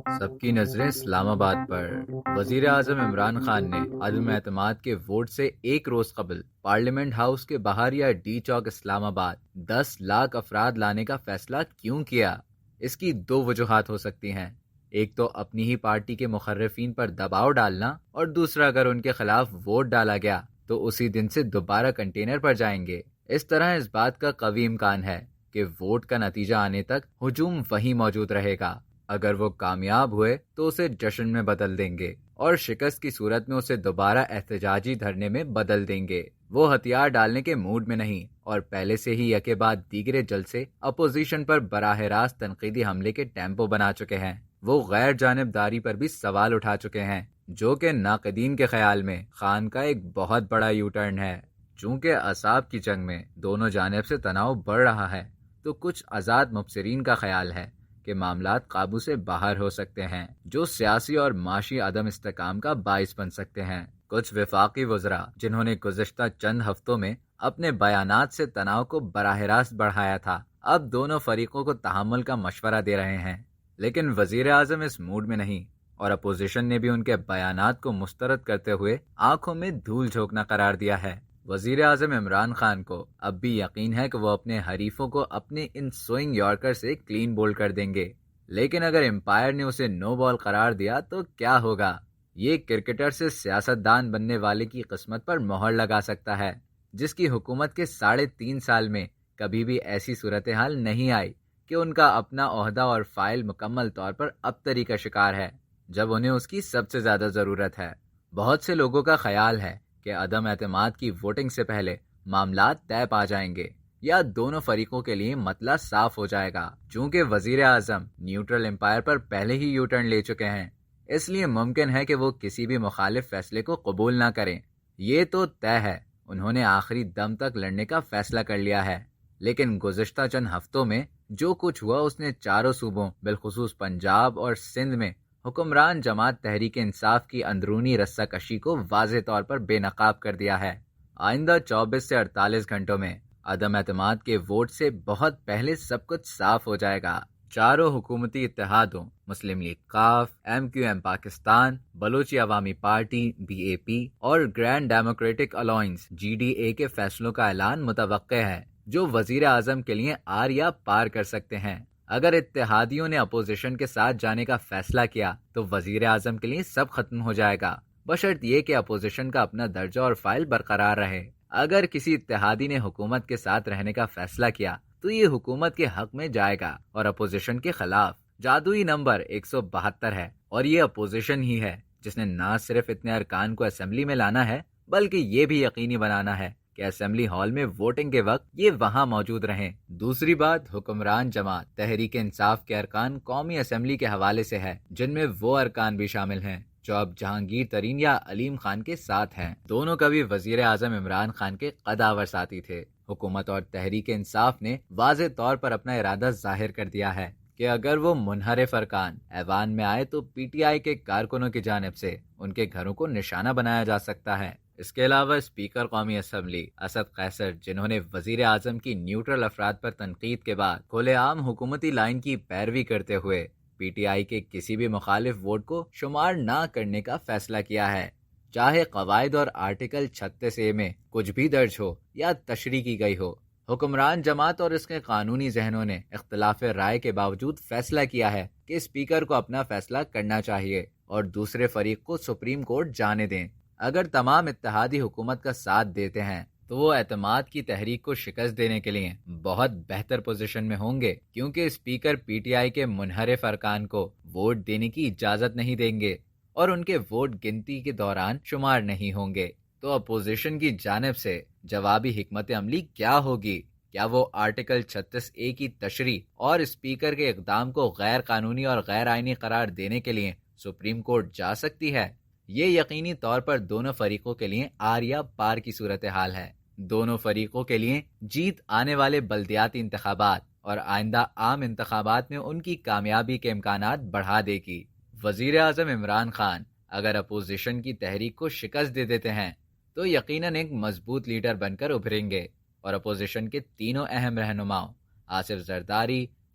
سب کی نظریں اسلام آباد پر۔ وزیر اعظم عمران خان نے عدم اعتماد کے ووٹ سے ایک روز قبل پارلیمنٹ ہاؤس کے باہر یا ڈی چوک اسلام آباد 10 لاکھ افراد لانے کا فیصلہ کیوں کیا؟ اس کی دو وجوہات ہو سکتی ہیں۔ ایک تو اپنی ہی پارٹی کے مخرفین پر دباؤ ڈالنا، اور دوسرا اگر ان کے خلاف ووٹ ڈالا گیا تو اسی دن سے دوبارہ کنٹینر پر جائیں گے۔ اس طرح اس بات کا قوی امکان ہے کہ ووٹ کا نتیجہ آنے تک ہجوم وہی موجود رہے گا۔ اگر وہ کامیاب ہوئے تو اسے جشن میں بدل دیں گے، اور شکست کی صورت میں اسے دوبارہ احتجاجی دھرنے میں بدل دیں گے۔ وہ ہتھیار ڈالنے کے موڈ میں نہیں، اور پہلے سے ہی یکے بعد دیگرے جلسے اپوزیشن پر براہ راست تنقیدی حملے کے ٹیمپو بنا چکے ہیں۔ وہ غیر جانبداری پر بھی سوال اٹھا چکے ہیں، جو کہ ناقدین کے خیال میں خان کا ایک بہت بڑا یو ٹرن ہے۔ چونکہ اعصاب کی جنگ میں دونوں جانب سے تناؤ بڑھ رہا ہے، تو کچھ آزاد مبصرین کا خیال ہے کہ معاملات قابو سے باہر ہو سکتے ہیں، جو سیاسی اور معاشی عدم استحکام کا باعث بن سکتے ہیں۔ کچھ وفاقی وزراء جنہوں نے گزشتہ چند ہفتوں میں اپنے بیانات سے تناؤ کو براہ راست بڑھایا تھا، اب دونوں فریقوں کو تحمل کا مشورہ دے رہے ہیں۔ لیکن وزیر اعظم اس موڈ میں نہیں، اور اپوزیشن نے بھی ان کے بیانات کو مسترد کرتے ہوئے آنکھوں میں دھول جھونکنا قرار دیا ہے۔ وزیر اعظم عمران خان کو اب بھی یقین ہے کہ وہ اپنے حریفوں کو اپنے ان سوئنگ یارکر سے کلین بولڈ کر دیں گے، لیکن اگر امپائر نے اسے نو بال قرار دیا تو کیا ہوگا؟ یہ کرکٹر سے سیاستدان بننے والے کی قسمت پر مہر لگا سکتا ہے، جس کی حکومت کے 3.5 سال میں کبھی بھی ایسی صورتحال نہیں آئی کہ ان کا اپنا عہدہ اور فائل مکمل طور پر ابتری کا شکار ہے، جب انہیں اس کی سب سے زیادہ ضرورت ہے۔ بہت سے لوگوں کا خیال ہے کہ عدم اعتماد کی ووٹنگ سے پہلے معاملات طے پا جائیں گے، یا دونوں فریقوں کے لیے مسئلہ صاف ہو جائے گا۔ چونکہ وزیر اعظم نیوٹرل امپائر پر پہلے ہی یو ٹرن لے چکے ہیں، اس لیے ممکن ہے کہ وہ کسی بھی مخالف فیصلے کو قبول نہ کریں۔ یہ تو طے ہے، انہوں نے آخری دم تک لڑنے کا فیصلہ کر لیا ہے۔ لیکن گزشتہ چند ہفتوں میں جو کچھ ہوا، اس نے چاروں صوبوں بالخصوص پنجاب اور سندھ میں حکمران جماعت تحریک انصاف کی اندرونی رسہ کشی کو واضح طور پر بے نقاب کر دیا ہے۔ آئندہ 24 سے 48 گھنٹوں میں عدم اعتماد کے ووٹ سے بہت پہلے سب کچھ صاف ہو جائے گا۔ چاروں حکومتی اتحادوں مسلم لیگ کاف، MQM پاکستان، بلوچی عوامی پارٹی BAP اور گرینڈ ڈیموکریٹک الائنس GDA کے فیصلوں کا اعلان متوقع ہے، جو وزیر اعظم کے لیے آر یا پار کر سکتے ہیں۔ اگر اتحادیوں نے اپوزیشن کے ساتھ جانے کا فیصلہ کیا تو وزیر اعظم کے لیے سب ختم ہو جائے گا، بشرط یہ کہ اپوزیشن کا اپنا درجہ اور فائل برقرار رہے۔ اگر کسی اتحادی نے حکومت کے ساتھ رہنے کا فیصلہ کیا تو یہ حکومت کے حق میں جائے گا اور اپوزیشن کے خلاف۔ جادوئی نمبر 172 ہے، اور یہ اپوزیشن ہی ہے جس نے نہ صرف اتنے ارکان کو اسمبلی میں لانا ہے، بلکہ یہ بھی یقینی بنانا ہے کہ اسمبلی ہال میں ووٹنگ کے وقت یہ وہاں موجود رہیں۔ دوسری بات حکمران جماعت تحریک انصاف کے ارکان قومی اسمبلی کے حوالے سے ہے، جن میں وہ ارکان بھی شامل ہیں جو اب جہانگیر ترین یا علیم خان کے ساتھ ہیں۔ دونوں کبھی وزیر اعظم عمران خان کے قداور ساتھی تھے۔ حکومت اور تحریک انصاف نے واضح طور پر اپنا ارادہ ظاہر کر دیا ہے کہ اگر وہ منحرف ارکان ایوان میں آئے تو PTI کے کارکنوں کی جانب سے ان کے گھروں کو نشانہ بنایا جا سکتا ہے۔ اس کے علاوہ اسپیکر قومی اسمبلی اسد قیصر، جنہوں نے وزیر اعظم کی نیوٹرل افراد پر تنقید کے بعد کھلے عام حکومتی لائن کی پیروی کرتے ہوئے PTI کے کسی بھی مخالف ووٹ کو شمار نہ کرنے کا فیصلہ کیا ہے، چاہے قواعد اور آرٹیکل 36A میں کچھ بھی درج ہو یا تشریح کی گئی ہو۔ حکمران جماعت اور اس کے قانونی ذہنوں نے اختلاف رائے کے باوجود فیصلہ کیا ہے کہ اسپیکر کو اپنا فیصلہ کرنا چاہیے اور دوسرے فریق کو سپریم کورٹ جانے دیں۔ اگر تمام اتحادی حکومت کا ساتھ دیتے ہیں تو وہ اعتماد کی تحریک کو شکست دینے کے لیے بہت بہتر پوزیشن میں ہوں گے، کیونکہ اسپیکر PTI کے منحرف ارکان کو ووٹ دینے کی اجازت نہیں دیں گے اور ان کے ووٹ گنتی کے دوران شمار نہیں ہوں گے۔ تو اپوزیشن کی جانب سے جوابی حکمت عملی کیا ہوگی؟ کیا وہ آرٹیکل 36A کی تشریح اور اسپیکر کے اقدام کو غیر قانونی اور غیر آئینی قرار دینے کے لیے سپریم کورٹ جا سکتی ہے؟ یہ یقینی طور پر دونوں فریقوں کے لیے آر یا پار کی صورتحال ہے۔ دونوں فریقوں کے لیے جیت آنے والے بلدیاتی انتخابات اور آئندہ عام انتخابات میں ان کی کامیابی کے امکانات بڑھا دے گی۔ وزیر اعظم عمران خان اگر اپوزیشن کی تحریک کو شکست دے دیتے ہیں تو یقیناً ایک مضبوط لیڈر بن کر ابھریں گے، اور اپوزیشن کے تینوں اہم رہنماؤں آصف زرداری،